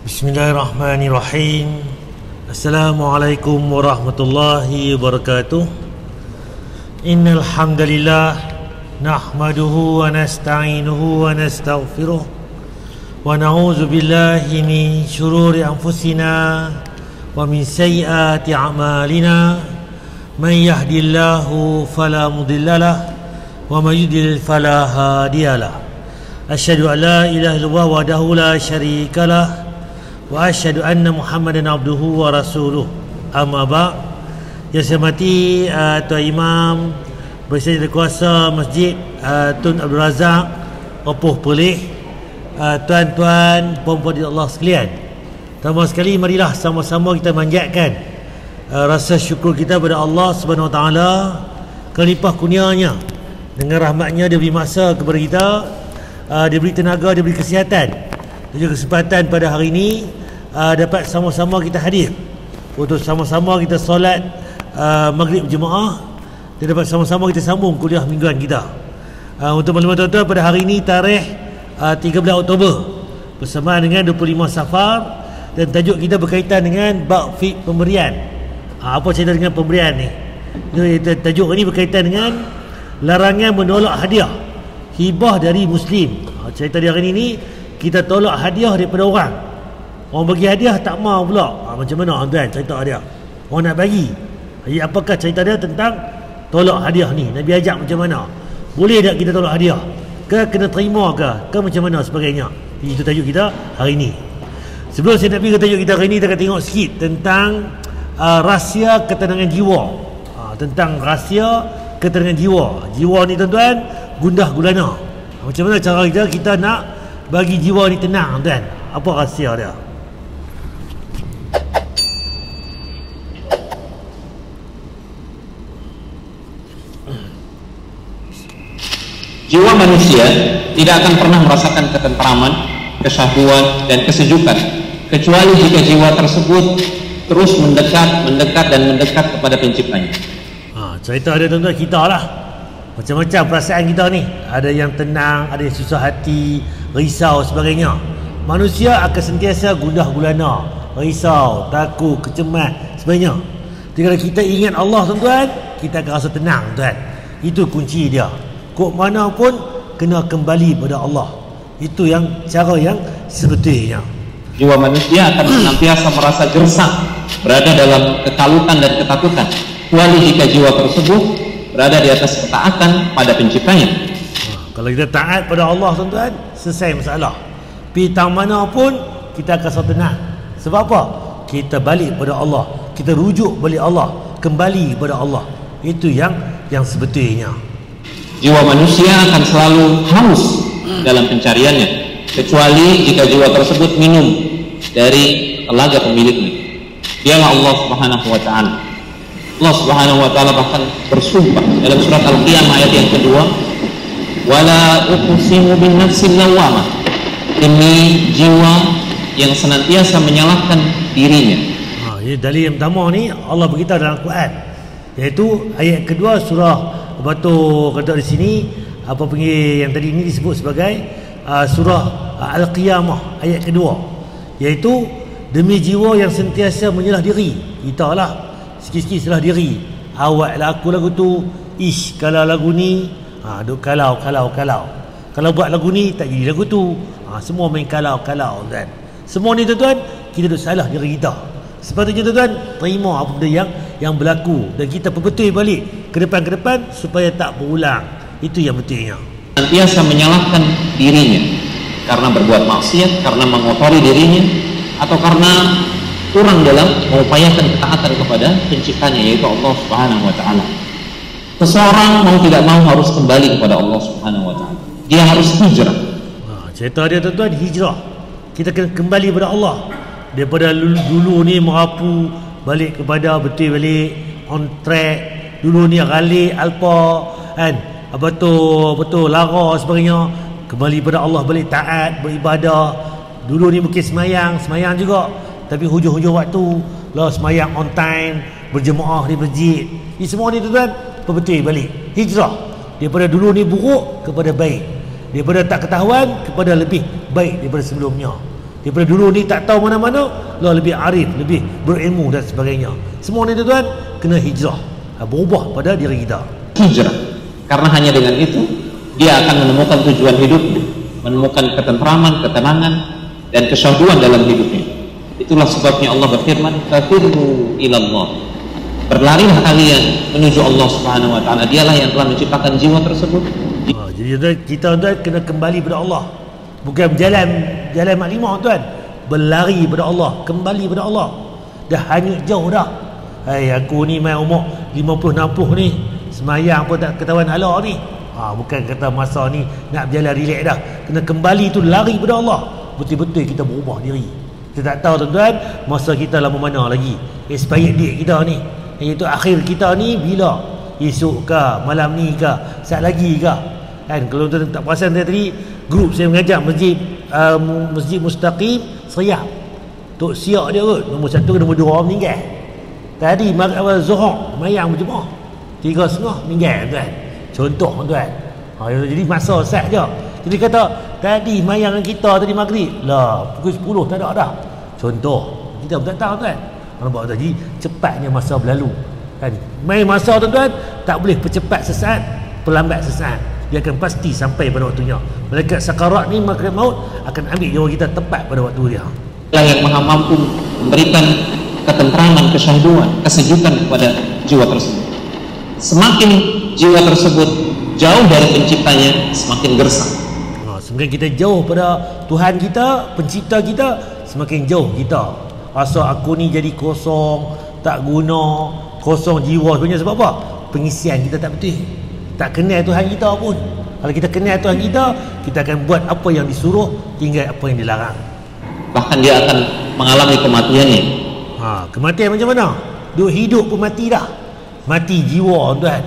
Bismillahirrahmanirrahim. Assalamualaikum warahmatullahi wabarakatuh. Innal hamdalillah nahmaduhu wa nasta'inuhu wa nastaghfiruh wa na'udzu billahi min shururi anfusina wa min sayyiati a'malina. Man yahdihillahu fala mudhillalah wa man yudlil fala hadiyalah. Asyhadu an la ilaha illallah wahdahu la syarikalah wa asyhadu anna Muhammadan abduhu wa rasuluh. Amma ba'd. Yang saya hormati Tuan Imam Bersama Kuasa Masjid Tun Abdul Razak Opoh Perlis, tuan-tuan, puan-puan di Allah sekalian, pertama sekali marilah sama-sama kita manjatkan rasa syukur kita kepada Allah Subhanahu Wa Taala kerana limpah kurnianya. Dengan rahmatnya dia beri masa kepada kita, dia beri tenaga, dia beri kesihatan, dia juga kesempatan pada hari ini dapat sama-sama kita hadir untuk sama-sama kita solat maghrib jemaah, dan dapat sama-sama kita sambung kuliah mingguan kita. Untuk maklumat tuan-tuan, pada hari ini tarikh 13 Oktober bersamaan dengan 25 Safar, dan tajuk kita berkaitan dengan bab fiqh pemberian. Apa cerita dengan pemberian ni? Tajuk ini berkaitan dengan larangan menolak hadiah hibah dari Muslim. Cerita di hari ini kita tolak hadiah daripada orang. Orang bagi hadiah tak mau pula. Macam mana tuan cerita dia? Orang nak bagi. Jadi apakah cerita dia tentang tolak hadiah ni? Nabi ajak macam mana? Boleh tak kita tolak hadiah? Ke kena terima ke macam mana sebagainya? Itu tajuk kita hari ini. Sebelum saya nak pergi ke tajuk kita hari ini, kita akan tengok sikit tentang rahsia ketenangan jiwa. Tentang rahsia ketenangan jiwa. Jiwa ni tuan-tuan gundah gulana. Macam mana cara kita nak bagi jiwa ni tenang tuan? Apa rahsia dia? Jiwa manusia tidak akan pernah merasakan ketentraman, kesyahduan, dan kesejukan kecuali jika jiwa tersebut terus mendekat kepada penciptanya. Cerita ada tuan-tuan, kita lah macam-macam perasaan kita ni. Ada yang tenang, ada yang susah hati, risau sebagainya. Manusia akan sentiasa gundah gulana, risau, takut, kecemas sebagainya. Jadi kalau kita ingat Allah tuan-tuan, kita akan rasa tenang tuan. Itu kunci dia. Kok mana pun kena kembali pada Allah. Itu yang cara yang sebetulnya. Jiwa manusia akan senantiasa merasa gersang berada dalam kekalutan dan ketakutan, kecuali jika jiwa tersebut berada di atas ketaatan pada penciptanya. Kalau kita taat pada Allah tuan-tuan, selesai masalah. Pitang mana pun kita akan rasa tenang. Sebab apa? Kita balik pada Allah, kita rujuk balik Allah, kembali pada Allah. Itu yang sebetulnya. Jiwa manusia akan selalu haus dalam pencariannya, kecuali jika jiwa tersebut minum dari telaga pemiliknya. Dialah Allah Subhanahu Wa Taala. Allah Subhanahu Wa Taala bahkan bersumpah dalam surat Al-Qiyamah ayat yang kedua, wala uqsimu bin nafsil lawwamah, demi jiwa yang senantiasa menyalahkan dirinya. Dalil yang pertama ni Allah beritahu dalam Quran, iaitu ayat kedua surah. Lepas tu kata di sini apa panggil yang tadi ini disebut sebagai surah Al-Qiyamah ayat kedua, iaitu demi jiwa yang sentiasa menyelah diri. Kita lah sikit-sikit salah diri. Awak lagu tu, kalau lagu ni duk kalau buat lagu ni tak jadi lagu tu. Semua main kalau kan. Semua ni tuan-tuan, kita duk salah diri kita. Sepatutnya tuan-tuan terima apa benda yang berlaku, dan kita perbetul balik ke depan supaya tak berulang. Itu yang betulnya. Senantiasa menyalahkan dirinya karena berbuat maksiat, karena mengotori dirinya, atau karena kurang dalam mengupayakan ketaatan kepada penciptanya, yaitu Allah Subhanahu Wa Taala. Seseorang mau tidak mau harus kembali kepada Allah Subhanahu Wa Taala. Dia harus hijrah. Cerita dia tuan-tuan, hijrah. Kita kena kembali kepada Allah. Daripada dulu ni merapu, balik kepada betul balik on track. Dulu ni ralik alpa kan, betul lara sebagainya. Kembali pada Allah, balik taat, beribadah. Dulu ni mungkin semayang juga, tapi hujung-hujung waktu lah semayang on time, berjemaah di masjid. Ini semua ni tuan-tuan perbetul balik, hijrah. Daripada dulu ni buruk kepada baik, daripada tak ketahuan kepada lebih baik daripada sebelumnya. Daripada dulu ni tak tahu mana-mana, lah lebih arif, lebih berilmu dan sebagainya. Semua ni tuan kena hijrah, berubah pada diri kita. Hijrah, karena hanya dengan itu dia akan menemukan tujuan hidupnya, menemukan ketentraman, ketenangan, dan kesyahduan dalam hidupnya. Itulah sebabnya Allah berfirman, "Fafirru ilallah." Berlarilah kalian menuju Allah Subhanahu wa taala. Dialah yang telah menciptakan jiwa tersebut. Jadi kita kena kembali pada Allah. Bukan jalan maklimah tuan. Berlari pada Allah, kembali pada Allah. Dah hanyut jauh dah. Aku ni main umur 50-60 ni, semayang pun tak ketahuan hala ni. Bukan kata masa ni nak berjalan relax dah. Kena kembali tu lari pada Allah. Betul-betul kita berubah diri. Kita tak tahu tuan-tuan masa kita lama mana lagi. Expired date kita ni, iaitu akhir kita ni bila? Esok ke, malam ni ke, saat lagi ke? Kan kalau tuan tak perasan tadi, grup saya mengajar Masjid Mustaqim Seriap. Tok siap dia kot, nombor 1 nombor 2 meninggal. Tadi Zuhur mayang berjemaah 3.30 meninggal tuan. Contoh tuan. Jadi masa sat je. Jadi kata tadi mayang kita tadi maghrib lah pukul 10 tak ada dah. Contoh. Kita pun tak tahu tuan. Nampak tak? Jadi cepatnya masa berlalu. Kan? Main masa tuan tak boleh percepat sesaat, perlambat sesaat. Dia akan pasti sampai pada waktunya. Malaikat sakarat ni, malaikat maut akan ambil nyawa kita tepat pada waktu dia. Allah yang maha mampu memberikan ketentraman, kesyahduan, kesejukan kepada jiwa tersebut. Semakin jiwa tersebut jauh dari penciptanya, semakin gersang. Semakin kita jauh pada Tuhan kita, pencipta kita, semakin jauh kita. Rasa aku ni jadi kosong, tak guna, kosong jiwa. Sebenarnya sebab apa? Pengisian kita tak betul. Tak kenal Tuhan kita pun. Kalau kita kenal Tuhan kita akan buat apa yang disuruh, tinggal apa yang dilarang. Bahkan dia akan mengalami kematiannya. Kematian macam mana? Duk hidup pun mati dah. Mati jiwa tuan.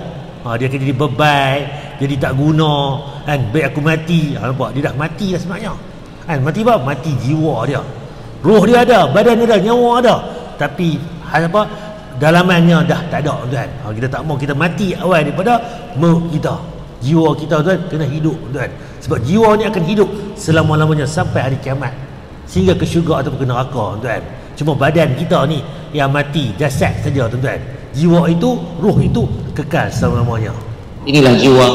Dia akan jadi beban, jadi tak guna. Kan, baik aku mati. Nampak dia dah mati dah sebenarnya. Kan, mati apa? Mati jiwa dia. Roh dia ada, badan dia ada, nyawa ada. Tapi apa? Dalamannya dah tak ada tuan. Kita tak mau kita mati awal daripada maut kita. Jiwa kita tuan kena hidup tuan. Sebab jiwa ni akan hidup selama-lamanya sampai hari kiamat. Sehingga ke syurga ataupun ke neraka tuan. Cuma badan kita ni yang mati, jasad saja tuan. Jiwa itu, ruh itu kekal selama-lamanya. Inilah jiwa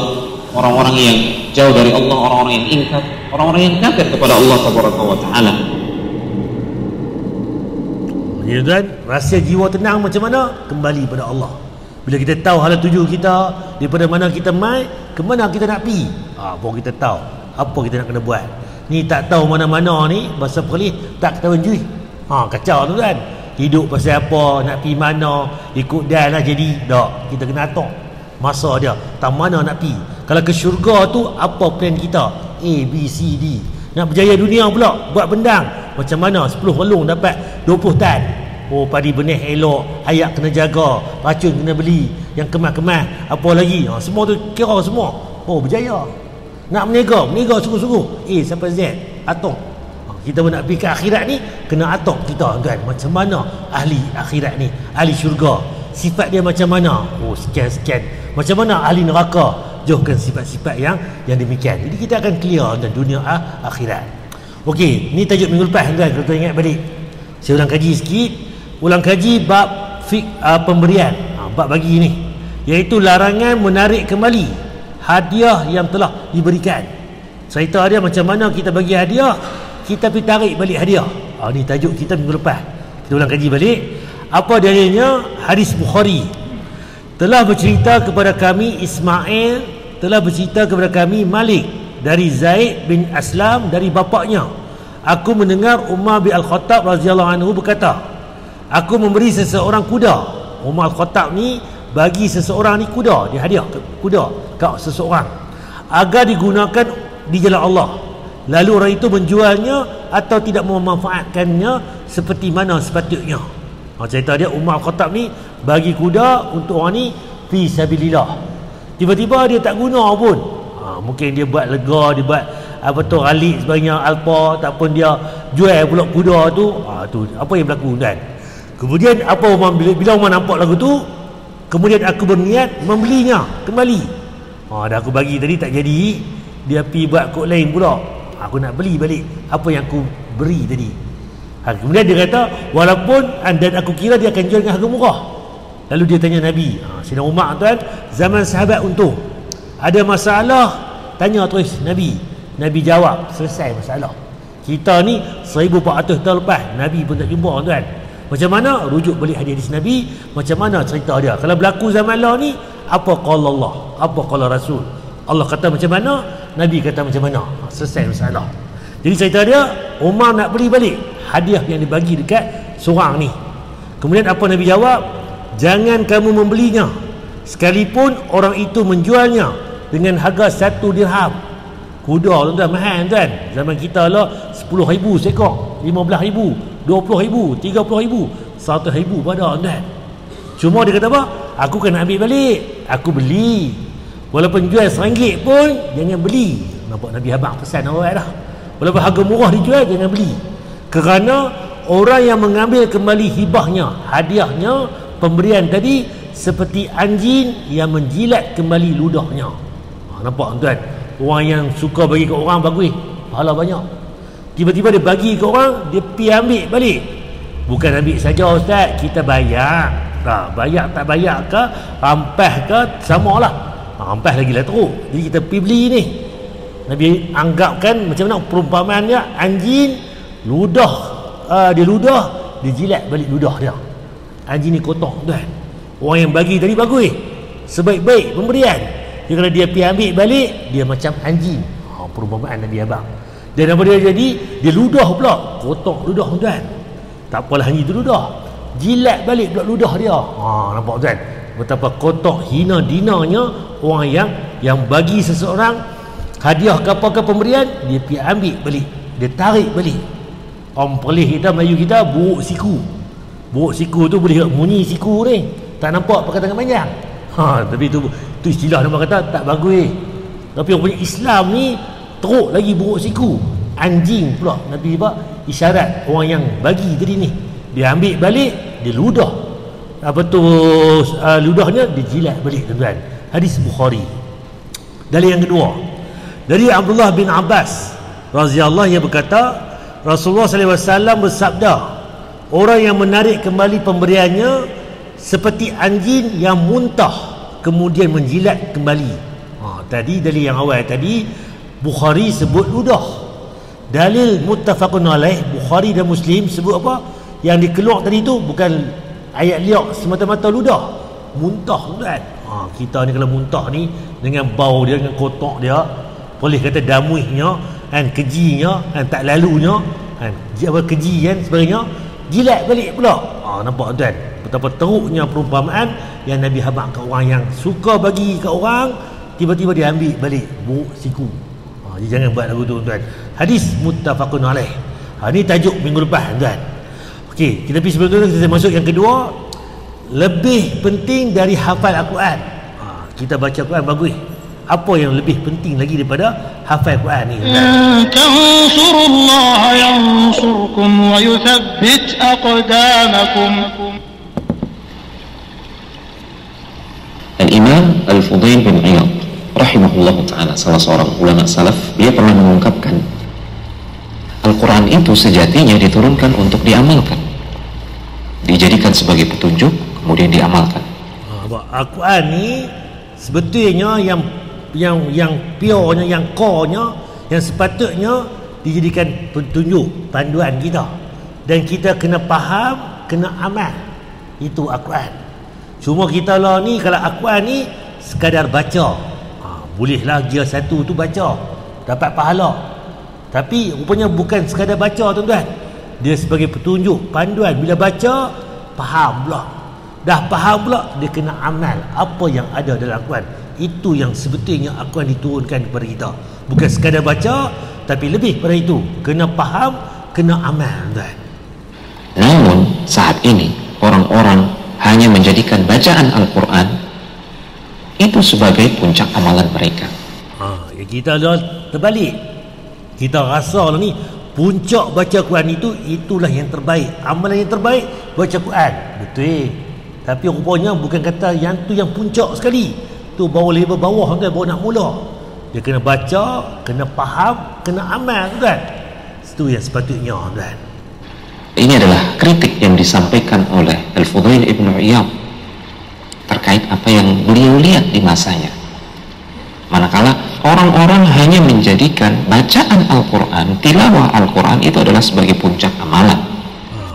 orang-orang yang jauh dari Allah, orang-orang yang ingkar, orang-orang yang kafir kepada Allah Taala. Ya tuan, rahsia jiwa tenang macam mana? Kembali pada Allah. Bila kita tahu hala tuju kita, daripada mana kita mai, ke mana kita nak pergi, baru kita tahu apa kita nak kena buat. Ni tak tahu mana-mana ni, bahasa perlis tak ketahuan jui. Kacau tu kan. Hidup pasal apa, nak pergi mana, ikut dan lah jadi. Tak, kita kena atok masa dia, tak mana nak pergi. Kalau ke syurga tu, apa plan kita? A, B, C, D. Nak berjaya dunia pula, buat bendang. Macam mana 10 relung dapat 20 tan. Padi benih elok, ayak kena jaga, racun kena beli, yang kemas-kemas, apa lagi, semua tu kira semua. Berjaya. Nak meniaga sungguh-sungguh, A sampai Z, atok. Kita pun nak pergi ke akhirat ni, kena atok kita kan. Macam mana ahli akhirat ni, ahli syurga, sifat dia macam mana? Sekian-sekian. Macam mana ahli neraka? Jauhkan sifat-sifat yang demikian. Jadi kita akan clear tentang dunia akhirat. Okey, ni tajuk minggu lepas tuan, kalau tuan ingat balik. Saya ulang kaji sikit. Ulang kaji bab pemberian. Bab bagi ni, iaitu larangan menarik kembali hadiah yang telah diberikan. Cerita dia macam mana kita bagi hadiah, kita pergi tarik balik hadiah. Ni tajuk kita minggu lepas. Kita ulang kaji balik. Apa dalilnya? Hadis Bukhari. Telah bercerita kepada kami Ismail, telah bercerita kepada kami Malik dari Zaid bin Aslam dari bapaknya. Aku mendengar Umar bin Al-Khattab radhiyallahu anhu berkata, aku memberi seseorang kuda. Umar Al-Khattab ni bagi seseorang ni kuda, dia hadiah kuda kat seseorang agar digunakan di jalan Allah. Lalu orang itu menjualnya atau tidak memanfaatkannya seperti mana sepatutnya. Cerita dia, Umar Al-Khattab ni bagi kuda untuk orang ni fi sabilillah. Tiba-tiba dia tak guna pun. Mungkin dia buat lega, dia buat ralik sebanyak alpa, tak pun dia jual pula kuda tu. Tu apa yang berlaku kan. Kemudian bila Umar nampak lagu tu, kemudian aku berniat membelinya kembali. Dah aku bagi tadi tak jadi, dia pergi buat kod lain pula. Aku nak beli balik apa yang aku beri tadi. Kemudian dia kata walaupun dan aku kira dia akan jual dengan harga murah. Lalu dia tanya Nabi, Sayyidina Umar tuan, zaman sahabat untung, ada masalah tanya terus Nabi. Nabi jawab, selesai masalah. Kita ni 1400 tahun lepas Nabi pun tak jumpa tuan. Macam mana rujuk balik hadis Nabi, macam mana cerita dia. Kalau berlaku zaman lah ni, apa qala Allah, apa qala Rasul. Allah kata macam mana, Nabi kata macam mana. Selesai masalah. Jadi cerita dia, Umar nak beli balik hadiah yang dibagi dekat seorang ni. Kemudian apa Nabi jawab? Jangan kamu membelinya sekalipun orang itu menjualnya dengan harga 1 dirham. Kuda tuan-tuan mahal tuan. Zaman kita lah 10,000 seekor, 15,000, 20,000, 30,000, 100,000 pada tuan. Cuma dia kata apa? Aku kena ambil balik. Aku beli. Walaupun jual RM1 pun jangan beli. Nampak Nabi abang pesan orang dah. Walaupun harga murah dijual jangan beli. Kerana orang yang mengambil kembali hibahnya, hadiahnya, pemberian tadi seperti anjing yang menjilat kembali ludahnya. Nampak tuan? Orang yang suka bagi ke orang bagus, pahala banyak. Tiba-tiba dia bagi ke orang, dia pergi ambil balik. Bukan ambil saja ustaz, kita bayar. Bayar tak bayar ke, rampas ke, samalah. Rampas lagi lah teruk. Jadi kita pergi beli ni. Nabi anggapkan macam mana perumpamaan dia, anjing ludah, dia ludah, dia jilat balik ludah dia. Anjing ni kotor tuan. Orang yang bagi tadi bagus, sebaik-baik pemberian. Dia kalau dia pergi ambil balik, dia macam anjing. Perumpamaan Nabi abang. Dan apa dia jadi? Dia ludah pula, kotor ludah tuan. Tak apalah anjing tu ludah, jilat balik pula ludah dia. Nampak tuan? Betapa kotor hina dinanya orang yang bagi seseorang hadiah ke apa ke pemberian, dia pergi ambil balik, dia tarik balik. Orang Perlis kita, Melayu kita, buruk siku. Buruk siku tu boleh bunyi siku ni, tak nampak pakai tangan panjang. Tapi tu istilah nama kata tak bagus. Tapi orang punya Islam ni teruk lagi buruk siku. Anjing pula Nabi isyarat orang yang bagi tadi ni. Dia ambil balik, dia ludah. Ludahnya dijilat balik tuan. Hadis Bukhari. Dari yang kedua, dari Abdullah bin Abbas radhiyallahu anhu, ia berkata Rasulullah SAW bersabda, orang yang menarik kembali pemberiannya seperti anjing yang muntah kemudian menjilat kembali. Tadi dalil yang awal tadi Bukhari sebut ludah. Dalil muttafaqun alaih, Bukhari dan Muslim sebut apa? Yang dikeluar tadi tu bukan ayat liak semata-mata ludah, muntah tuan. Kita ni kalau muntah ni dengan bau dia, dengan kotak dia, boleh kata damuihnya kan, kejinya kan, tak lalunya kan, keji kan sebagainya, jilat balik pula. Nampak tuan betapa teruknya perumpamaan yang Nabi habaq ke orang yang suka bagi ke orang, tiba-tiba dia ambil balik, buruk siku. Jadi jangan buat lagu tu tuan. Hadis muttafaqun alaih. Ini tajuk minggu lepas tuan. Okey, kita pergi sebelum tu kita masuk yang kedua. Lebih penting dari hafal Al-Quran. Kita baca Quran bagus. Apa yang lebih penting lagi daripada hafal Quran ni? Tansurullaha yansurkum wa yuthabbit aqdamakum. Al-Imam Al-Fudail bin Iyad rahimahullah ta'ala, salah seorang ulama salaf, dia pernah mengungkapkan Al-Quran itu sejatinya diturunkan untuk diamalkan, dijadikan sebagai petunjuk kemudian diamalkan. Al-Quran ni sebetulnya yang purenya, yang core-nya, yang sepatutnya dijadikan petunjuk, panduan kita, dan kita kena faham, kena amal. Itu Al-Quran. Cuma kita lah ni, kalau Al-Quran ni sekadar baca, bolehlah gear 1 tu baca, dapat pahala. Tapi rupanya bukan sekadar baca tuan-tuan, dia sebagai petunjuk, panduan. Bila baca, faham pula. Dah faham pula, dia kena amal apa yang ada dalam Al-Quran. Itu yang sebetulnya Al-Quran diturunkan kepada kita. Bukan sekadar baca, tapi lebih pada itu, kena faham, kena amal tuan. Namun saat ini orang-orang hanya menjadikan bacaan Al-Quran itu sebagai puncak amalan mereka. Kita dah terbalik. Kita rasa lah ni puncak baca Quran itulah yang terbaik. Amalan yang terbaik baca Quran. Betul. Tapi rupanya bukan kata yang tu yang puncak sekali. Tu baru level bawah tuan, baru nak mula. Dia kena baca, kena faham, kena amal tuan. Itu yang sepatutnya tuan. Ini adalah kritik yang disampaikan oleh Al-Fudail Ibn Iyad terkait apa yang beliau lihat di masanya. Manakala orang-orang hanya menjadikan bacaan Al-Quran, tilawah Al-Quran itu adalah sebagai puncak amalan.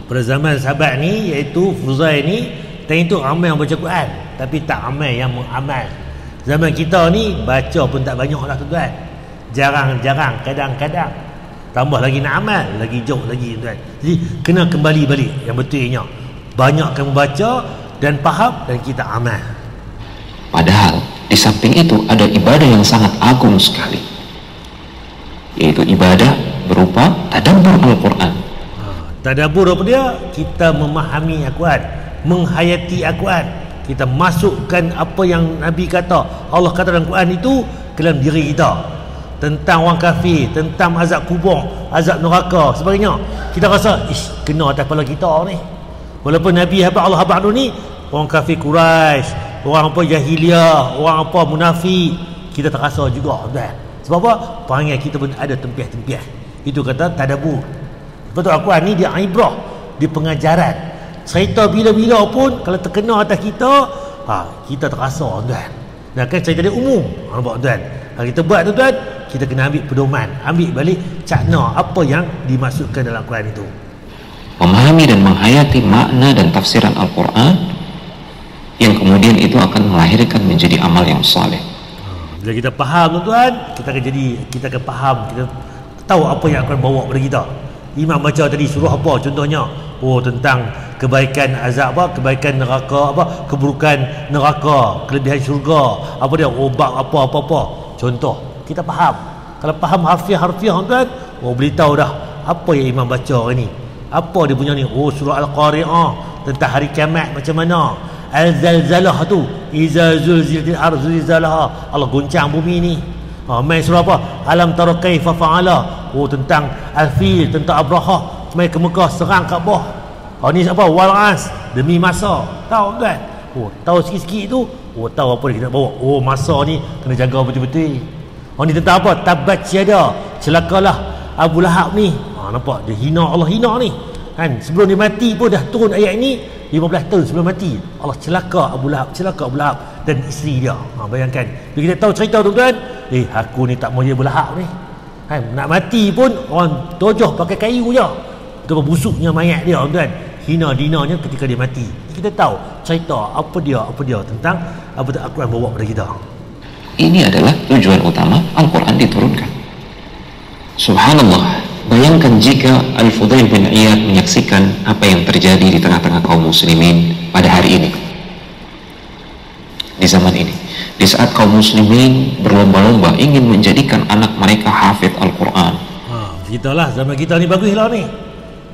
Pada zaman sahabat ni, iaitu Fudail ni, tadi tu ramai yang baca Quran, tapi tak ramai yang mengamal. Zaman kita ni baca pun tak banyak lah tuan. Jarang-jarang, kadang-kadang. Tambah lagi nak amal, lagi jauh lagi tuan. Jadi kena kembali balik yang betulnya. Banyakkan membaca dan faham dan kita amal. Padahal di samping itu ada ibadah yang sangat agung sekali, yaitu ibadah berupa tadabbur Al-Quran. Tadabbur apa dia? Kita memahami Al-Quran, menghayati Al-Quran. Kita masukkan apa yang Nabi kata, Allah kata dalam Quran itu ke dalam diri kita. Tentang orang kafir, tentang azab kubur, azab neraka, sebagainya. Kita rasa, kena atas kepala kita ni. Walaupun Nabi Allah habaq ni orang kafir Quraisy, orang apa jahiliah, orang apa munafik, kita terasa juga tuan. Sebab apa? Perangai kita pun ada tempiah-tempiah. Itu kata tadabbur. Betul Al-Quran ni dia ibrah, dia pengajaran. Cerita bila-bila pun kalau terkena atas kita, kita terasa tuan. Dan kan cerita dia umum. Nampak tuan? Kalau kita buat tuan, kita kena ambil pedoman, ambil balik cakna apa yang dimaksudkan dalam Al-Quran itu. Memahami dan menghayati makna dan tafsiran Al-Quran yang kemudian itu akan melahirkan menjadi amal yang saleh. Bila kita faham tuan, kita akan faham, kita tahu apa yang akan bawa kepada kita. Imam baca tadi surah apa contohnya? Tentang kebaikan azab apa, kebaikan neraka apa, keburukan neraka, kelebihan syurga, apa dia, obat apa. Contoh, kita faham. Kalau faham harfiah tuan, boleh tahu dah apa yang imam baca hari ni. Apa dia punya ni? Surah Al-Qari'ah tentang hari kiamat macam mana. Al-Zalzalah tu, iza zulzilatil ardu zilzalaha, Allah goncang bumi ni. Main surah apa? Alam tara kaifa fa'ala. Tentang Al-Fil, tentang Abraha mai ke Mekah serang Kaabah. Ni apa? Wal-As, demi masa. Tahu kan? Tahu sikit-sikit tu, tahu apa dia nak bawa. Masa ni kena jaga betul-betul. Ni tentang apa? Tabat syada, celakalah Abu Lahab ni. Nampak? Dia hina Allah, hina ni. Kan? Sebelum dia mati pun dah turun ayat ni. 15 tahun sebelum mati, Allah celaka Abu Lahab dan isteri dia. Bayangkan. Bila kita tahu cerita tu tuan, aku ni tak mau dia Abu Lahab ni. Kan? Nak mati pun orang tojoh pakai kayu je. Betapa busuknya mayat dia tuan. Hina-dinanya ketika dia mati. Kita tahu cerita apa dia tentang apa yang Al-Quran bawa kepada kita. Ini adalah tujuan utama Al-Quran diturunkan. Subhanallah. Bayangkan jika Al-Fudail bin Iyad menyaksikan apa yang terjadi di tengah-tengah kaum muslimin pada hari ini, di zaman ini, di saat kaum muslimin berlomba-lomba ingin menjadikan anak mereka hafidh Al-Quran. Begitulah zaman kita ni baguslah ni.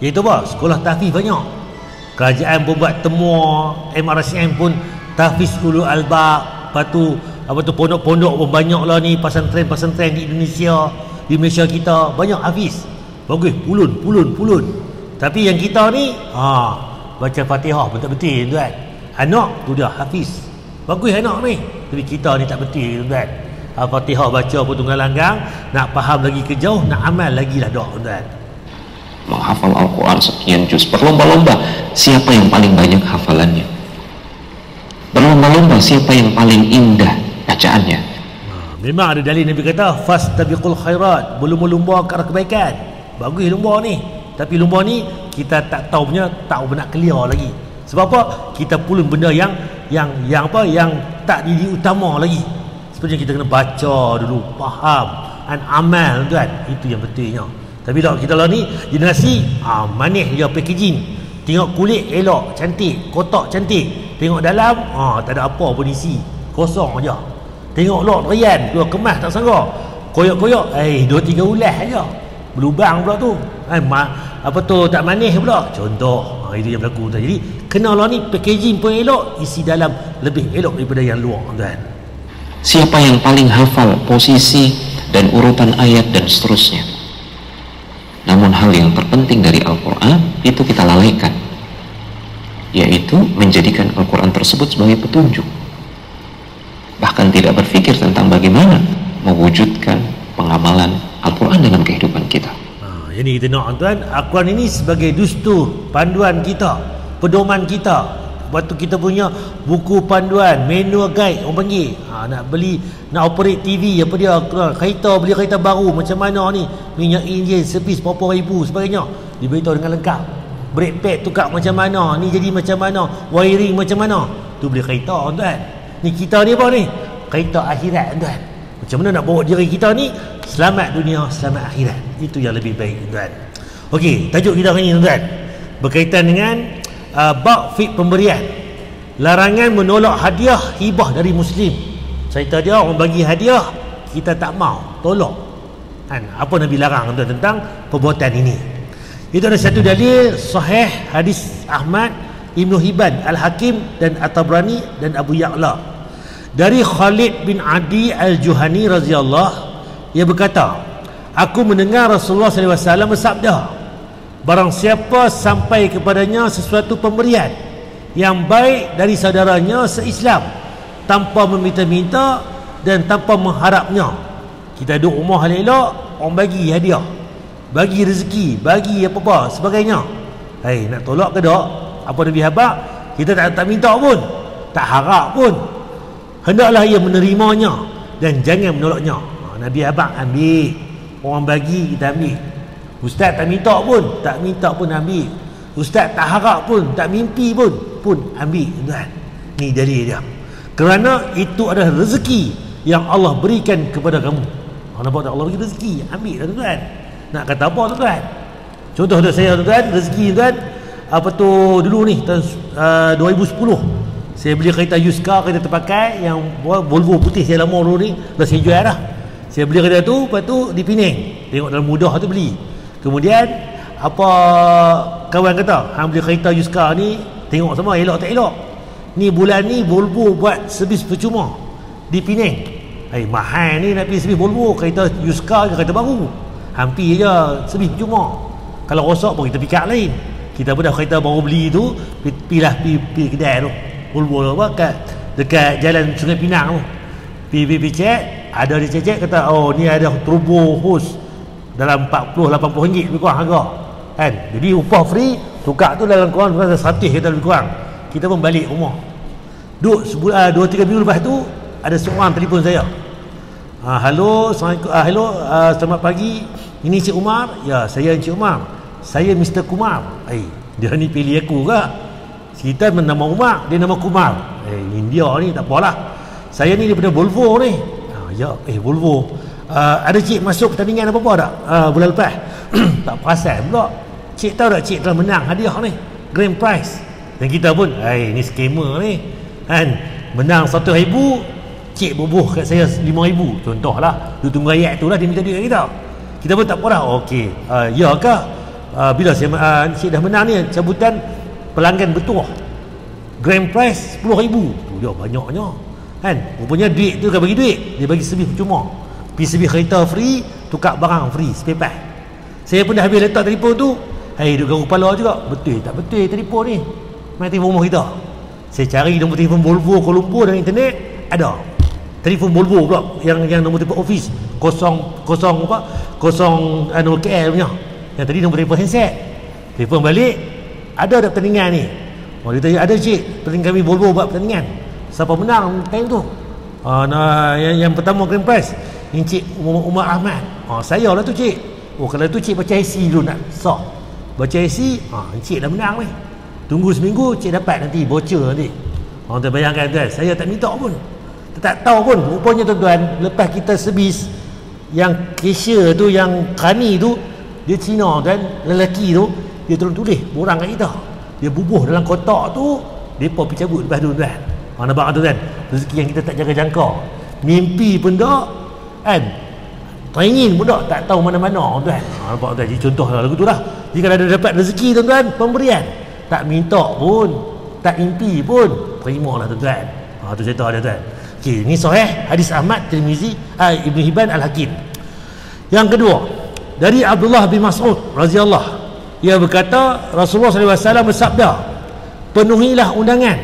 Iaitu apa? Sekolah tahfiz banyak. Kerajaan pun buat temua, MRSM pun tahfiz ulul albab. Lepas tu pondok-pondok pun banyak lah ni, pesantren-pesantren di Indonesia, di Malaysia kita banyak hafiz. Bagus, pulun. Tapi yang kita ni baca Fatihah pun tak betul tuan. Anak tu dia hafiz. Bagus anak ni. Tapi kita ni tak betul tuan. Fatihah baca pun tunggal langgang, nak faham lagi ke jauh, nak amal lagi lah tuan. Menghafal Al-Quran sekian juz, berlomba-lomba siapa yang paling banyak hafalannya. Berlomba-lomba siapa yang paling indah bacaannya. Memang ada dalil Nabi kata fastabiqul khairat, berlumba-lumba ke arah kebaikan. Bagus lumba ni. Tapi lumba ni kita tak tahu nak clear lagi. Sebab apa? Kita pulun benda yang tak diutama lagi. Sebenarnya kita kena baca dulu, faham dan amal tuan. Itu yang betulnya. Tapi kita lah ni generasi manis dia packaging. Tengok kulit elok, cantik, kotak cantik. Tengok dalam tak ada apa pun isi. Kosong aja. Tengok lot rian, dua kemas tak sangka. Koyok-koyok 2-3 ulas aja. Berlubang pula tu. Tak manis pula. Contoh, itu yang berlaku tuan. Jadi kenalah ni packaging pun elok, isi dalam lebih elok daripada yang luar tuan. Siapa yang paling hafal posisi dan urutan ayat dan seterusnya. Namun hal yang terpenting dari Al-Quran itu kita lalaikan, yaitu menjadikan Al-Quran tersebut sebagai petunjuk. Bahkan tidak berpikir tentang bagaimana mewujudkan pengamalan Al-Quran dalam kehidupan kita. Jadi kita nak tuan, Al-Quran ini sebagai dustur, panduan kita, pedoman kita. Waktu kita punya buku panduan, manual guide orang panggil, nak beli, nak operate TV, apa dia, kereta, beli kereta baru macam mana ni, minyak enjin servis berapa ribu sebagainya, diberitahu dengan lengkap. Brake pad tukar macam mana, ni jadi macam mana, wiring macam mana. Tu beli kereta tuan. Ni kita ni apa ni? Kereta akhirat tuan. Macam mana nak bawa diri kita ni selamat dunia, selamat akhirat. Itu yang lebih baik tuan. Okey, tajuk kita hari ni tuan berkaitan dengan bab fiqh pemberian. Larangan menolak hadiah hibah dari Muslim. Cerita dia orang bagi hadiah, kita tak mau, tolak. Apa Nabi larang tuan tentang perbuatan ini? Itu ada satu dalil sahih hadis Ahmad, Ibnu Hibban, Al-Hakim dan At-Tabrani dan Abu Ya'la dari Khalid bin Adi Al-Juhani radhiyallahu, ia berkata, aku mendengar Rasulullah SAW bersabda, barang siapa sampai kepadanya sesuatu pemberian yang baik dari saudaranya se-Islam tanpa meminta-minta dan tanpa mengharapnya, kita duduk rumah elok, orang bagi hadiah, bagi rezeki, bagi apa-apa sebagainya, nak tolak ke tak? Apa Nabi habaq? Kita tak minta pun, tak harap pun, hendaklah ia menerimanya dan jangan menolaknya. Nabi habaq ambil, orang bagi kita ambil. Ustaz tak minta pun ambil. Ustaz tak harap pun, tak mimpi pun ambil tuan. Ni dalil dia. Kerana itu adalah rezeki yang Allah berikan kepada kamu. Nampak tak, Allah bagi rezeki, ambil lah tuan. Nak kata apa tuan? Contoh dia saya tuan, rezeki tuan, apa tu dulu ni tahun 2010 saya beli kereta Yuska, kereta terpakai yang Volvo putih saya lama dulu ni, dah saya jual dah. Saya beli kereta tu, lepas tu di Penang, tengok dalam mudah tu beli. Kemudian apa kawan kata, hang beli kereta Yuska ni tengok sama elok tak elok. Ni bulan ni Volvo buat servis percuma di Penang. Mahal ni nak pergi servis Volvo, kereta Yuska ke kereta baru. Hampir je servis percuma. Kalau rosak pun kita pick up lain. Kita pun dah kereta baru beli tu, pergi kedai tu Volvo tu apa dekat jalan Sungai Pinang tu. Pergi cek, ada dia cek kata, oh ni ada turbo hose dalam 40-80 ringgit lebih kurang harga kan. Jadi upah free, tukar tu dalam kurang 100 kita lebih kurang. Kita pun balik rumah, duduk sebulan 2-3 minggu lepas tu ada seorang telefon saya, halo, Assalamualaikum, hello, selamat pagi, ini Encik Umar. Ya, saya Encik Umar, saya Mr. Kumar. Dia ni pilih aku ke? Kita nama Umar, dia nama Kumar. India ni tak apalah, saya ni daripada Volvo ni. Volvo, ada cik masuk pertandingan apa-apa tak bulan lepas? Tak perasan pula. Cik tahu tak, cik telah menang hadiah ni, grand prize. Dan kita pun, ni scammer ni kan, menang 100,000, cik bubuh kat saya 5,000 contohlah. Dia tunggu ayat tu lah, dia minta duit kat kita. Kita pun tak apa dah, okey, ya ke, bila saya cik dah menang ni, cabutan pelanggan betul, grand prize 10,000 tu dia banyaknya kan. Rupanya duit tu kan bagi duit, dia bagi servis percuma, pergi servis kereta free, tukar barang free, spare part. Saya pun dah habis letak telefon tu, duduk garuk kepala juga, betul tak betul telefon ni, main telefon rumah kita. Saya cari nombor telefon Volvo Kuala Lumpur dalam internet, ada telefon Volvo pula yang nombor telefon office 00 KL punya, yang tadi nombor telefon handset. Telefon balik, ada pertandingan ni. Dia tanya, ada cik, pertandingan kami Volvo buat pertandingan, siapa menang time tu? Yang pertama grand prize Encik Umar Ahmad. Saya lah tu cik. Kalau tu cik baca IC dulu nak sah, baca IC, encik dah menang ni. Tunggu seminggu cik dapat nanti voucher nanti. Tuan bayangkan tuan, saya tak minta pun, tak tahu pun. Rupanya tuan-tuan, lepas kita servis, yang cashier tu, yang krani tu, dia Cina kan, lelaki tu, dia tulis borang kat kita, dia bubuh dalam kotak tu, depa pergi cabut lepas tu tuan. Nampak tu kan, rezeki yang kita tak jangka-jangka, mimpi pun tak kan, teringin pun tak tahu mana-mana tuan. Nampak tuan, jadi contoh lagu tu lah. Jika ada dapat rezeki tuan-tuan, pemberian, tak minta pun, tak mimpi pun, terimalah tuan-tuan. Tu cerita dia tuan. Okey, ni sahih hadis Ahmad, Tirmizi, Ibnu Hibban, Al-Hakim. Yang kedua, dari Abdullah bin Mas'ud radhiyallahu, ia berkata Rasulullah SAW bersabda, penuhilah undangan.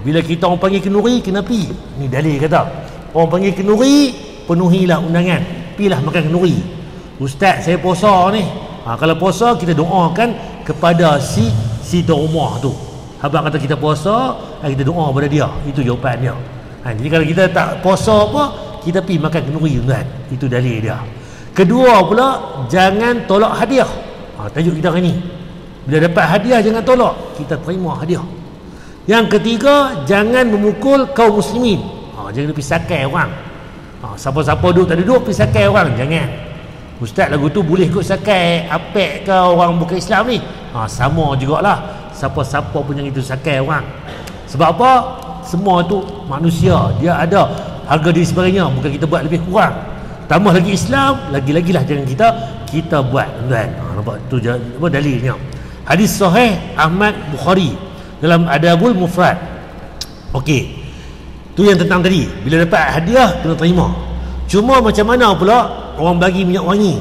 Bila kita orang panggil kenuri, kena pi. Ni dalil kata, orang panggil kenuri, penuhilah undangan, pilah makan kenuri. Ustaz saya puasa ni, Kalau puasa kita doakan kepada si tuan rumah tu. Abang kata kita puasa, kita doa pada dia. Itu jawapan dia. Jadi kalau kita tak puasa apa, kita pergi makan kenduri tuan. Itu dalil dia. Kedua pula, jangan tolak hadiah. Tajuk kita hari ni. Bila dapat hadiah jangan tolak, kita terima hadiah. Yang ketiga, jangan memukul kaum muslimin. Jangan pergi sakai orang. Siapa-siapa duduk tak duduk pergi sakai orang, jangan. Ustaz lagu tu boleh kot sakai apek ke orang bukan Islam ni? Sama jugalah. Siapa-siapa pun yang itu sakai orang. Sebab apa? Semua tu manusia, dia ada harga diri sebagainya. Bukan kita buat lebih kurang. Tambah lagi Islam, lagi-lagilah jangan kita buat tuan. Nampak tu apa dalilnya. Hadis sahih Ahmad Bukhari dalam Adabul Mufrad. Okey. Tu yang tentang tadi. Bila dapat hadiah kena terima. Cuma macam mana pula orang bagi minyak wangi?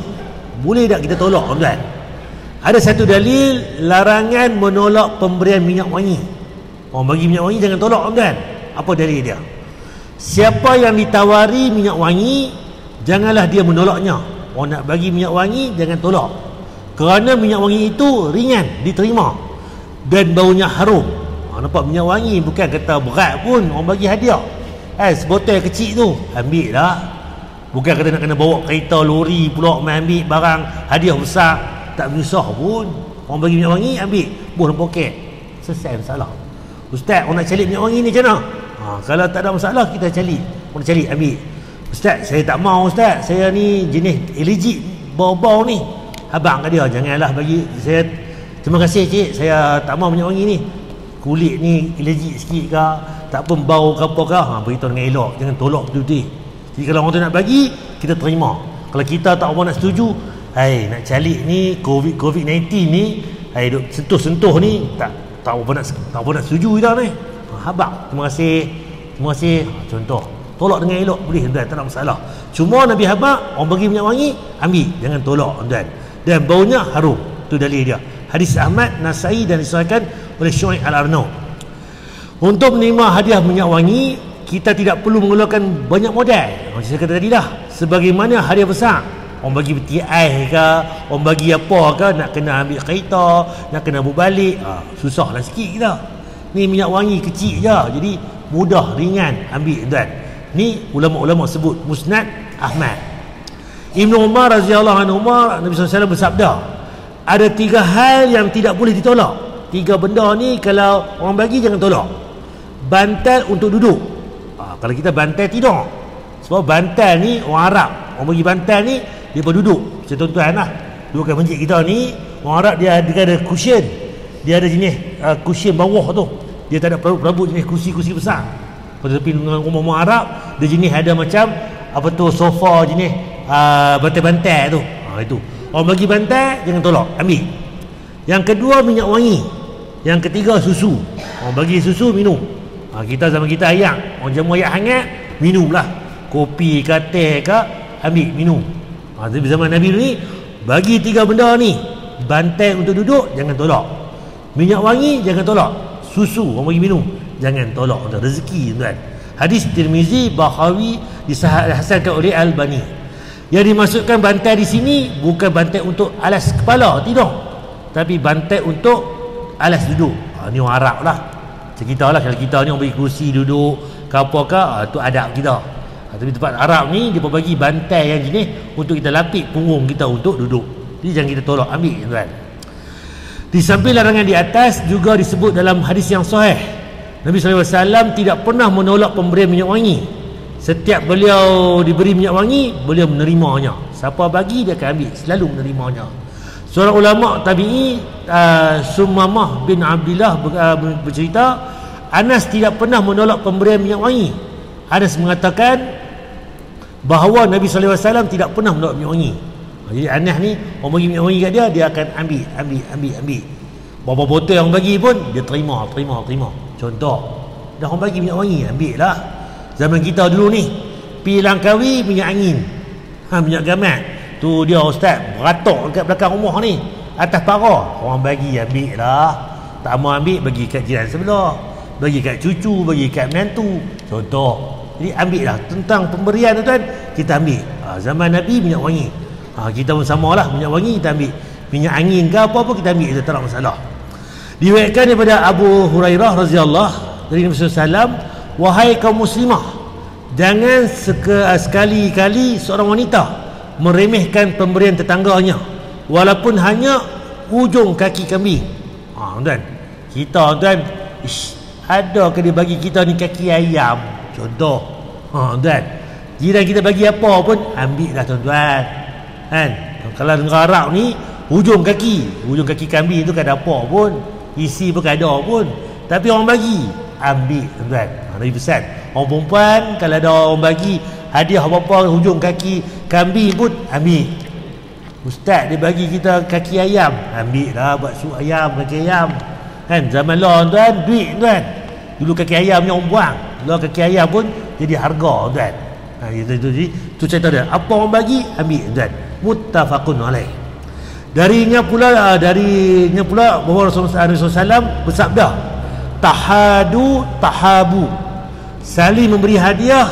Boleh tak kita tolak tuan? Ada satu dalil larangan menolak pemberian minyak wangi. Orang bagi minyak wangi jangan tolak tuan. Apa dalil dia? Siapa yang ditawari minyak wangi, janganlah dia menolaknya. Orang nak bagi minyak wangi jangan tolak. Kerana minyak wangi itu ringan diterima dan baunya harum. Nampak minyak wangi bukan kata berat pun, orang bagi hadiah. Sebotol kecil tu ambil lah. Bukan kata nak kena bawa kereta lori pula main ambil barang hadiah besar. Tak menyusah pun. Orang bagi minyak wangi ambil, buah dalam poket, selesai masalah. Ustaz, orang nak calik minyak wangi ni macam mana? Kalau tak ada masalah kita calik. Orang calik ambil. Ustaz, saya tak mau Ustaz, saya ni jenis allergic bau-bau ni. Abang kat dia, janganlah bagi saya. Terima kasih cik, saya tak mau minyak wangi ni. Kulit ni allergic sikit ke, tak pun bau ke apa ke, beritahu dengan elok, jangan tolak betul-betul. Jadi kalau orang tu nak bagi, kita terima. Kalau kita tak apa nak setuju, nak calik ni COVID-19 ni, duk sentuh-sentuh ni, tak apa nak setuju kita ni. Abang, terima kasih. Contoh, tolak dengan elok boleh tuan, tak ada masalah. Cuma Nabi habaq orang bagi minyak wangi, ambil, jangan tolak tuan. Dan baunya harum. Itu dalil dia. Hadis Ahmad, Nasai dan disahihkan oleh Syuaib Al-Arnaud. Untuk menerima hadiah minyak wangi, kita tidak perlu mengeluarkan banyak modal. Macam saya kata tadi dah, sebagaimana hadiah besar. Orang bagi peti ais ke, orang bagi apa ke, nak kena ambil kereta, nak kena berbalik, susahlah sikit kita. Ni minyak wangi kecil je, jadi mudah, ringan, ambil tuan. Ni ulama-ulama sebut Musnad Ahmad. Ibnu Umar radhiyallahu anhu, Nabi SAW bersabda, ada 3 hal yang tidak boleh ditolak. 3 benda ni kalau orang bagi jangan tolak. Bantal untuk duduk. Kalau kita bantal tidur. Sebab bantal ni orang Arab, orang bagi bantal ni dia pun duduk. Macam tuan-tuan lah, duduk kat masjid kita ni, orang Arab dia ada cushion. Dia ada jenis cushion bawah tu. Dia tak ada perabot jenis kursi-kursi besar. Kalau tepi rumah-rumah Arab, dia jenis ada macam apa tu, sofa jenis bantal-bantal tu. Itu. Orang bagi bantal jangan tolak, ambil. Yang kedua minyak wangi. Yang ketiga susu. Orang bagi susu, minum. Kita zaman kita ayak, orang jamu ayak hangat, minumlah. Kopi ke teh ke, ambil, minum. Tapi zaman Nabi ni bagi 3 benda ni. Bantal untuk duduk jangan tolak. Minyak wangi jangan tolak. Susu orang bagi minum jangan tolak. Rezeki tuan. Hadis Tirmizi, Bahawi dihasankan oleh Al-Albani. Yang dimaksudkan bantal di sini bukan bantal untuk alas kepala tidur, tapi bantal untuk alas duduk. Ni orang Arab lah. Macam kita lah, kalau kita ni orang bagi kursi duduk ke apa ke, tu adab kita. Tapi tempat Arab ni dia pun bagi bantal yang jenis untuk kita lapik punggung kita untuk duduk. Jadi jangan kita tolak, ambil tuan. Di samping larangan di atas juga disebut dalam hadis yang sahih, Nabi SAW tidak pernah menolak pemberian minyak wangi. Setiap beliau diberi minyak wangi, beliau menerimanya. Siapa bagi dia akan ambil, selalu menerimanya. Seorang ulama tabi'i, Sumamah bin Abdillah bercerita, Anas tidak pernah menolak pemberian minyak wangi. Anas mengatakan bahawa Nabi SAW tidak pernah menolak minyak wangi. Jadi Anas ni, orang bagi minyak wangi kat dia, dia akan ambil. Berapa botol yang bagi pun dia terima. Contoh, dah orang bagi minyak wangi, ambil lah. Zaman kita dulu ni, pi Langkawi minyak angin, minyak gamat tu dia ustaz beratok dekat belakang rumah ni, atas parah, orang bagi, ambil lah. Tak mau ambil, bagi kat jiran sebelah, bagi kat cucu, bagi kat menantu, contoh. Jadi ambil lah. Tentang pemberian tu tuan, kita ambil. Zaman Nabi minyak wangi, kita pun samalah, minyak wangi kita ambil. minyak angin ke apa-apa kita ambil itu, tak ada masalah. Diriwayatkan daripada Abu Hurairah radhiyallahu dari Nabi SAW, wahai kaum muslimah, jangan sekali-kali seorang wanita meremehkan pemberian tetangganya walaupun hanya ujung kaki kambing. Tuan, kita tuan, ada ke dia bagi kita ni kaki ayam contoh, tuan, jiran kita bagi apa pun ambil dah tuan-tuan kan. Kalau negara Arab ni ujung kaki kambing tu kan ada apa pun, isi pun kan ada pun, tapi orang bagi ambil tuan-tuan. Nabi pesan orang perempuan kalau ada orang bagi hadiah apa-apa hujung kaki kambing pun ambil. Ustaz dia bagi kita kaki ayam, ambil lah buat sup ayam, kaki ayam kan. Zaman law tuan, duit tuan, dulu kaki ayam ni orang buang, law kaki ayam pun jadi harga tuan. Itu cerita dia, apa orang bagi ambil tuan. Muttafaqun alaih. Darinya pula bahawa Rasulullah SAW bersabda, tahabu, saling memberi hadiah,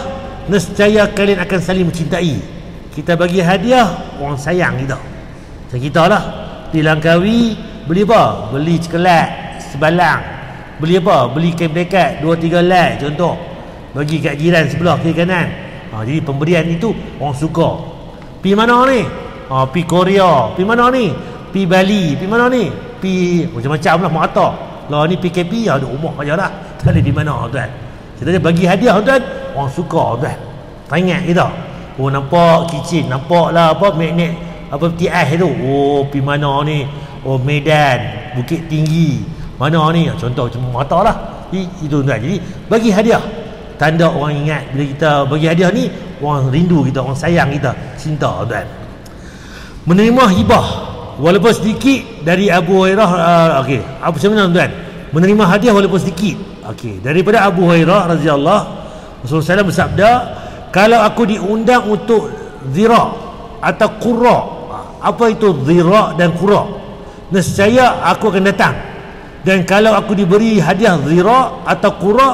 nescaya kalian akan saling mencintai. Kita bagi hadiah, orang sayang kita. Macam kita lah, di Langkawi beli apa? Beli cikelat sebalang. Beli apa? Beli kain dekat 2-3 helai contoh, bagi kat jiran sebelah kiri kanan. Jadi pemberian itu orang suka. Pi mana ni? Pi Korea. Pi mana ni? Pi Bali. Pi mana ni? Pi macam-macam lah mata. Lah ni PKP ada rumah aja lah. Tak ada di mana tuan. Kita bagi hadiah tuan, orang suka tuan. Tak ingat kita. Oh nampak kitchen, nampak lah apa magnet apa TI tu. Oh pi mana ni? Oh Medan, Bukit Tinggi. Mana ni? Contoh macam mata lah. Itu tuan. Jadi bagi hadiah, tanda orang ingat bila kita bagi hadiah ni, orang rindu kita, orang sayang kita, cinta tuan. Menerima hibah walaupun sedikit dari Abu Hurairah. Okey, apa sebenarnya tuan? Menerima hadiah walaupun sedikit. Okey, daripada Abu Hurairah radhiyallahu, Rasulullah SAW bersabda, kalau aku diundang untuk zira atau qurra. Apa itu zira dan qurra? Nescaya aku akan datang. Dan kalau aku diberi hadiah zira atau qurra,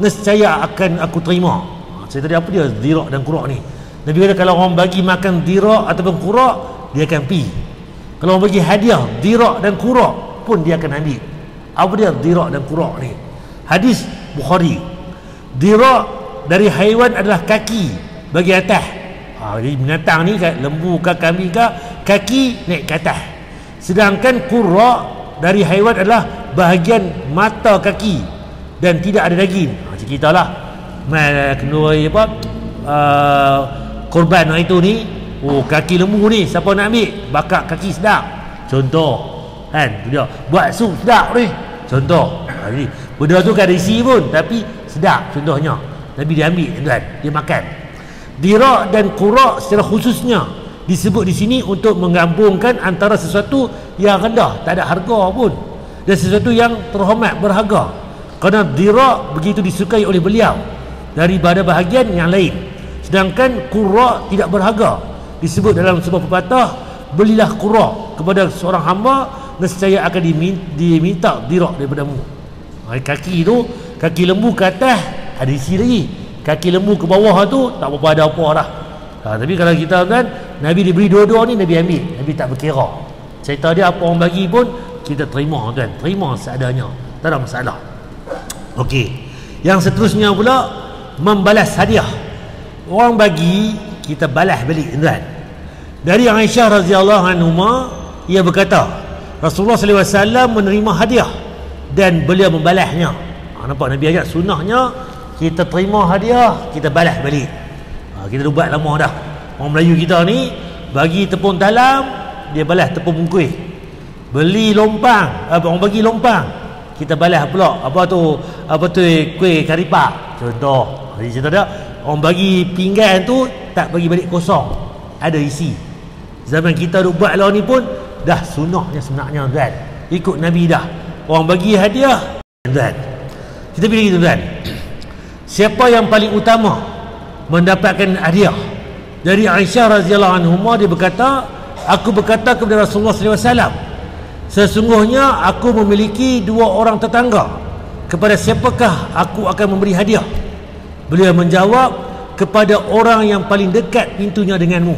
nescaya akan aku terima. Saya tadi apa dia zira dan qurra ni? Nabi kata kalau orang bagi makan zira ataupun qurra, dia akan pi. Kalau orang bagi hadiah zira dan qurra pun dia akan ambil. Apa dia zira dan qurra ni? Hadis Bukhari. Zira dari haiwan adalah kaki bagi atas. Jadi binatang ni lembu ke kambing ke, kaki naik ke atas. Sedangkan qurra dari haiwan adalah bahagian mata kaki dan tidak ada daging. Macam kita lah kenduri apa korban hari tu ni, kaki lembu ni siapa nak ambil, bakar kaki sedap contoh kan, dia buat sup sedap ni contoh. Jadi benda tu kan ada isi pun tapi sedap contohnya, Nabi dia ambil tuan, dia makan. Dira dan qura secara khususnya disebut di sini untuk menggabungkan antara sesuatu yang rendah, tak ada harga pun, dan sesuatu yang terhormat, berharga. Kerana dira begitu disukai oleh beliau daripada bahagian yang lain. Sedangkan qura tidak berharga. Disebut dalam sebuah pepatah, belilah qura kepada seorang hamba, nescaya akan diminta dira daripadamu. Kaki tu, kaki lembu ke atas ada isi lagi, kaki lembu ke bawah tu tak apa ada apa dah. Tapi kalau kita kan, Nabi diberi dua-dua ni, Nabi ambil, Nabi tak berkira. Cerita dia apa orang bagi pun kita terima tuan, terima seadanya, tak ada masalah. Okey, yang seterusnya pula membalas hadiah. Orang bagi, kita balas balik tuan. Dari Aisyah radhiyallahu anha, ia berkata Rasulullah SAW menerima hadiah dan beliau membalasnya. Nampak Nabi ajak sunnahnya kita terima hadiah, kita balas balik. Kita dah buat lama dah. Orang Melayu kita ni bagi tepung talam, dia balas tepung bungkuih. Beli lompang, orang bagi lompang, kita balas pula apa tu kuih karipak contoh. Jadi cerita dia, orang bagi pinggan tu tak bagi balik kosong, ada isi. Zaman kita duk buat lah ni pun dah sunnahnya sebenarnya tuan, ikut Nabi dah. Orang bagi hadiah tuan, kita pilih gitu tuan, siapa yang paling utama mendapatkan hadiah? Dari Aisyah radhiyallahu anha, dia berkata, aku berkata kepada Rasulullah SAW, sesungguhnya aku memiliki dua orang tetangga, kepada siapakah aku akan memberi hadiah? Beliau menjawab, kepada orang yang paling dekat pintunya denganmu.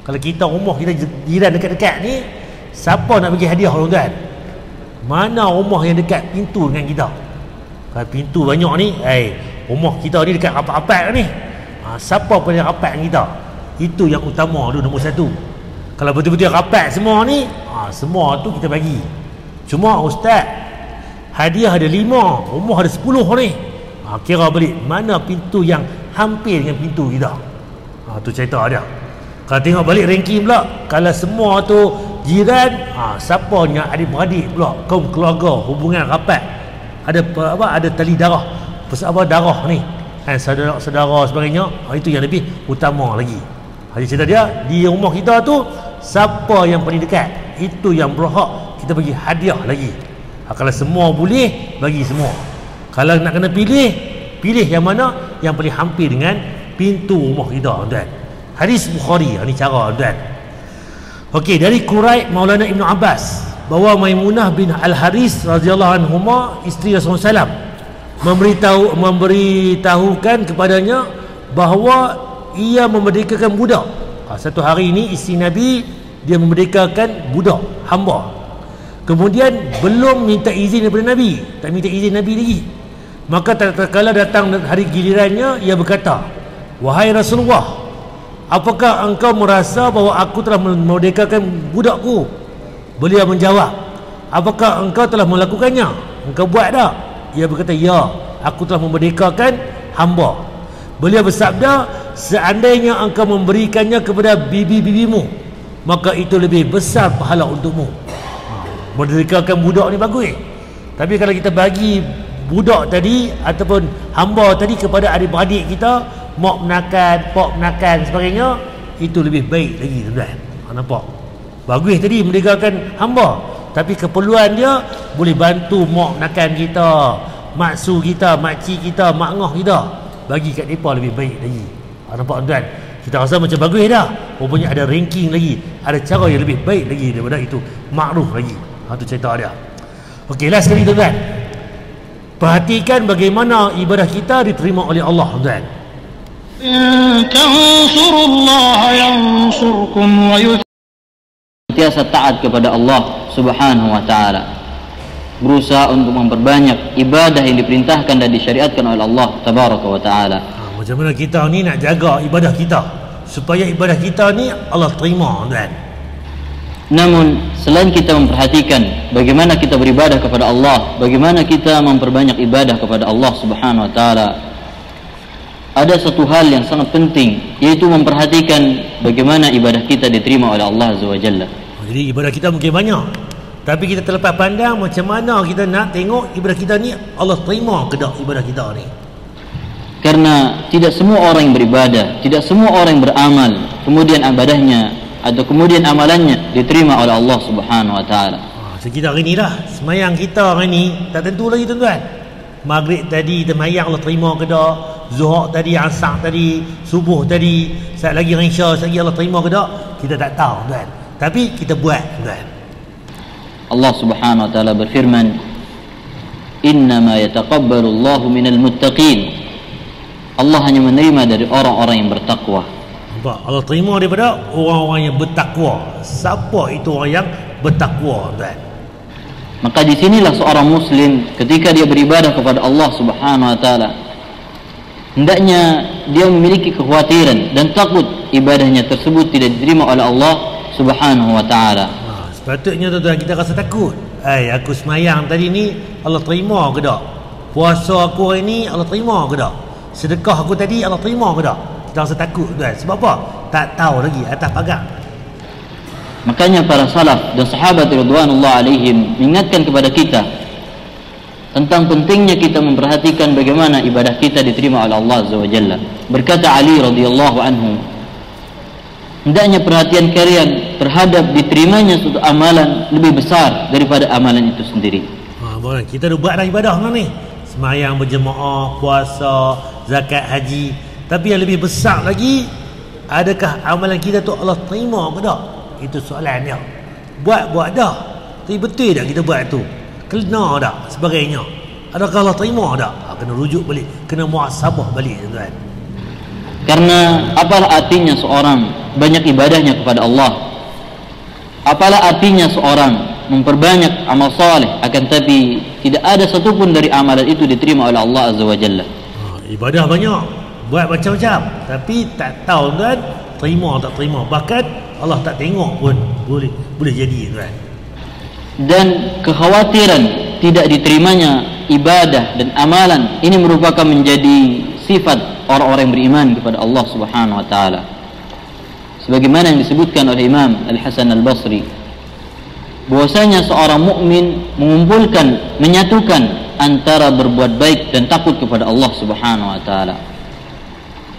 Kalau kita rumah kita jiran dekat-dekat ni, siapa nak bagi hadiah tuan-tuan? Mana rumah yang dekat pintu dengan kita? Kalau pintu banyak ni, rumah kita ni dekat rapat-rapat ni, siapa paling rapat dengan kita? Itu yang utama tu, nombor satu. Kalau betul-betul rapat semua ni, semua tu kita bagi. Cuma ustaz, hadiah ada 5, rumah ada 10 ni. Kira balik mana pintu yang hampir dengan pintu kita. Tu cerita dia. Kalau tengok balik ranking pula, kalau semua tu jiran, siapa yang adik-beradik pula, kaum keluarga, hubungan rapat, ada tali darah, darah ni, saudara-saudara sebagainya, itu yang lebih utama lagi. Jadi cerita dia, di rumah kita tu siapa yang paling dekat, itu yang berhak kita bagi hadiah lagi. Kalau semua boleh, bagi semua. Kalau nak kena pilih yang mana yang paling hampir dengan pintu rumah kita, tuan. Hadis Bukhari, ini cara, tuan. Okey, dari Quraib Maulana Ibnu Abbas, bahawa Maimunah bin Al-Haris radhiyallahu anhuma, isteri Rasulullah SAW, memberitahukan kepadanya bahawa ia memerdekakan budak. Satu hari ini isteri Nabi, dia memerdekakan budak, hamba. Kemudian belum minta izin daripada Nabi, tak minta izin Nabi lagi. Maka tatkala datang hari gilirannya, ia berkata, "Wahai Rasulullah, apakah engkau merasa bahawa aku telah memerdekakan budakku?" Beliau menjawab, "Apakah engkau telah melakukannya? Engkau buat tak?" Ia berkata, "Ya, aku telah memerdekakan hamba." Beliau bersabda, "Seandainya engkau memberikannya kepada bibi-bibimu, maka itu lebih besar pahala untukmu." Merdekakan budak ni bagus. Tapi kalau kita bagi budak tadi ataupun hamba tadi kepada adik-beradik kita, mak menakan sebagainya, itu lebih baik lagi, tuan-tuan. Nampak? Bagus tadi merdekakan hamba, tapi keperluan dia boleh bantu mak menakan kita, maksu kita, makcik kita, mak ngah kita. Bagi kat mereka lebih baik lagi. Nampak, tuan-tuan? Kita rasa macam bagus dah. Rupanya ada ranking lagi, ada cara yang lebih baik lagi daripada itu, makruf lagi. Itu cerita dia. Okey, last sekali, tuan-tuan. Perhatikan bagaimana ibadah kita diterima oleh Allah, tuan. Sentiasa taat kepada Allah Subhanahu wa taala. Berusaha untuk memperbanyak ibadah yang diperintahkan dan disyariatkan oleh Allah Tabaraka wa taala. Macam mana kita ni nak jaga ibadah kita supaya ibadah kita ni Allah terima, tuan. Namun selain kita memperhatikan bagaimana kita beribadah kepada Allah, bagaimana kita memperbanyak ibadah kepada Allah Subhanahu wa taala, ada satu hal yang sangat penting, yaitu memperhatikan bagaimana ibadah kita diterima oleh Allah Azza wa Jalla. Jadi ibadah kita mungkin banyak, tapi kita terlepas pandang macam mana kita nak tengok ibadah kita ni Allah terima ke tak ibadah kita ni. Karena tidak semua orang yang beribadah, tidak semua orang yang beramal, kemudian ibadahnya atau kemudian amalannya diterima oleh Allah Subhanahu wa taala. Macam kita hari ni lah, semayang kita hari ni tak tentu lagi, tuan-tuan. Maghrib tadi termayang Allah terima ke tak, Zuhur tadi, Asar tadi, Subuh tadi, saat lagi Isya, saat lagi Allah terima ke tak, kita tak tahu, tuan. Tapi kita buat, tuan. Allah Subhanahu wa taala berfirman, "Innama yataqabbalu Allahu minal muttaqin." Allah hanya menerima dari orang-orang yang bertakwa. Nampak? Allah terima daripada orang-orang yang bertakwa. Siapa itu orang yang bertakwa, tuan? Maka di sinilah seorang muslim ketika dia beribadah kepada Allah Subhanahu wa taala, hendaknya dia memiliki kekhawatiran dan takut ibadahnya tersebut tidak diterima oleh Allah Subhanahu wa taala. Sepatutnya, tuan-tuan, kita rasa takut. Aku semayang tadi ni Allah terima ke tak? Puasa aku hari ni Allah terima ke tak? Sedekah aku tadi Allah terima ke tak? Kita rasa takut, tuan. Sebab apa? Tak tahu lagi atas pagar. Makanya para salaf dan sahabat radhiyallahu alaihim mengingatkan kepada kita tentang pentingnya kita memperhatikan bagaimana ibadah kita diterima oleh Allah Azza wa Jalla. Berkata Ali radhiyallahu anhu, hendaknya perhatian kalian terhadap diterimanya suatu amalan lebih besar daripada amalan itu sendiri. Kita dah buat dah ibadah ni, semayang berjemaah, puasa, zakat, haji. Tapi yang lebih besar lagi, adakah amalan kita tu Allah terima ke tak? Itu soalan dia. Buat dah, tapi betul tak kita buat tu? Kena tak sebagainya? Adakah Allah terima tak? Kena rujuk balik, kena muhasabah balik, tuan. Karena apalah artinya seorang banyak ibadahnya kepada Allah, Apalah artinya seorang memperbanyak amal soleh, akan tapi tidak ada satupun dari amalan itu diterima oleh Allah Azza wa Jalla. Ibadah banyak, buat macam-macam, tapi tak tahu kan terima tak terima. Bahkan Allah tak tengok pun boleh jadi kan. Dan kekhawatiran tidak diterimanya ibadah dan amalan ini merupakan menjadi sifat orang-orang yang beriman kepada Allah Subhanahu wa taala. Sebagaimana yang disebutkan oleh Imam Al-Hasan Al-Basri, bahwasanya seorang mukmin mengumpulkan, menyatukan antara berbuat baik dan takut kepada Allah Subhanahu wa taala.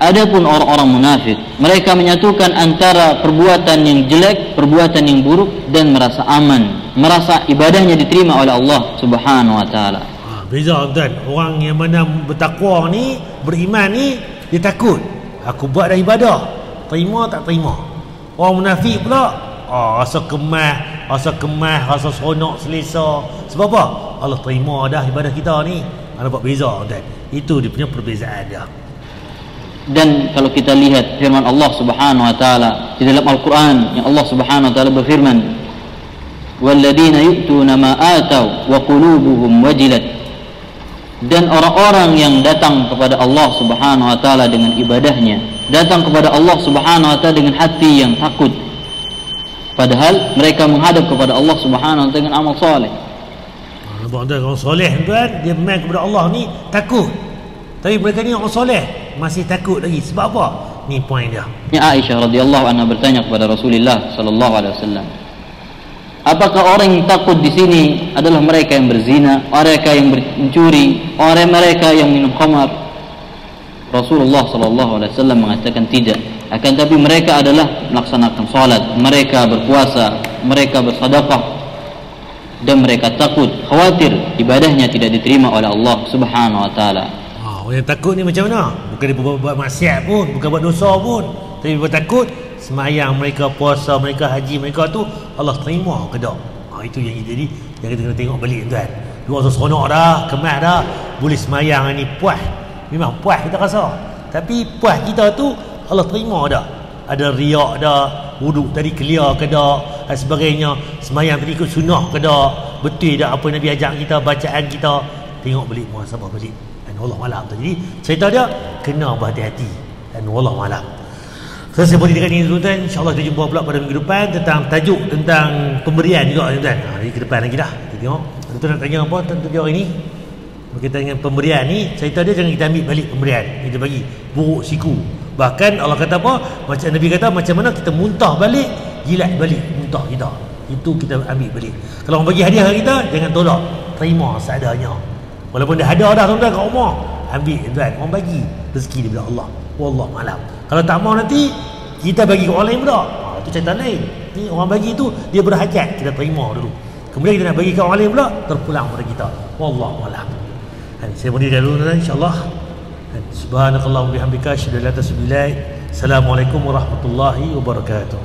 Adapun orang-orang munafik, mereka menyatukan antara perbuatan yang jelek, perbuatan yang buruk, dan merasa aman, merasa ibadahnya diterima oleh Allah Subhanahu wa taala. Beza tuan, orang yang mana bertakwa ni, beriman ni, dia takut. Aku buat dah ibadah, terima tak terima. Orang munafik pula, rasa kemas, rasa seronok, selesa. Sebab apa? Allah terima dah ibadah kita ni. Nampak beza tuan. Itu dia punya perbezaan dia. Dan kalau kita lihat firman Allah Subhanahu wa taala di dalam Al-Qur'an, yang Allah Subhanahu wa taala berfirman, "Walladzina yu'tuna ma atau wa qulubuhum wajilat." Dan orang-orang yang datang kepada Allah Subhanahu wa taala dengan ibadahnya, datang kepada Allah Subhanahu wa taala dengan hati yang takut, padahal mereka menghadap kepada Allah Subhanahu wa taala dengan amal soleh. Nampak tuan, orang soleh tuan, dia main kepada Allah ni takut. Tapi mereka ni orang soleh masih takut lagi. Sebab apa? Ni poin dia. Aisyah radhiyallahu anha bertanya kepada Rasulullah sallallahu alaihi wasallam, apakah orang yang takut di sini adalah mereka yang berzina, mereka yang mencuri, mereka yang minum khamar? Rasulullah sallallahu alaihi wasallam mengatakan tidak. Akan tapi mereka adalah melaksanakan salat, mereka berpuasa, mereka bersedekah, dan mereka takut, khawatir ibadahnya tidak diterima oleh Allah Subhanahu wa taala. Orang yang takut ni macam mana? Bukan dia buat maksiat pun, bukan buat dosa pun, tapi dia takut semayang mereka, puasa mereka, haji mereka tu Allah terima ke tak? Itu yang jadi yang kita kena tengok balik tuan. Dua rasa seronok dah, kemas dah, boleh semayang ni puas. Memang puas kita rasa. Tapi puas kita tu Allah terima dah. Ada riak dah, wuduk tadi clear ke tak, dan sebagainya. Semayang tadi ikut sunnah ke tak, betul dah apa Nabi ajak kita, bacaan kita. Tengok balik, muhasabah balik. Dan Allah malam tu. Jadi cerita dia kena berhati-hati. Dan Allah malam. Saya boleh dekat ini tuan-tuan. InsyaAllah kita jumpa pula pada minggu depan tentang tajuk tentang pemberian juga tuan-tuan. Hari ke depan lagi dah. Kita tengok. Tuan nak tanya apa tentang dia hari ni? Berkaitan dengan pemberian ni, cerita dia jangan kita ambil balik pemberian. Kita bagi buruk siku. Bahkan Allah kata apa? Macam Nabi kata macam mana kita muntah balik, jilat balik muntah kita. Itu kita ambil balik. Kalau orang bagi hadiah kita, jangan tolak. Terima seadanya. Walaupun dah ada dah tuan-tuan kat rumah, ambil tuan. Orang bagi rezeki daripada Allah. Wallahu a'lam. Kalau tak mau nanti kita bagi ke orang lain pula. Itu cerita lain. Ni orang bagi tu dia berhajat, kita terima dulu. Kemudian kita nak bagi ke orang lain pula, terpulang pada kita. Wallahu a'lam. Saya beri dulu insya-Allah. Subhanakallahumma bihamdika asyhadu an la ilaha illa anta astaghfiruka wa atubu ilaik. Assalamualaikum warahmatullahi wabarakatuh.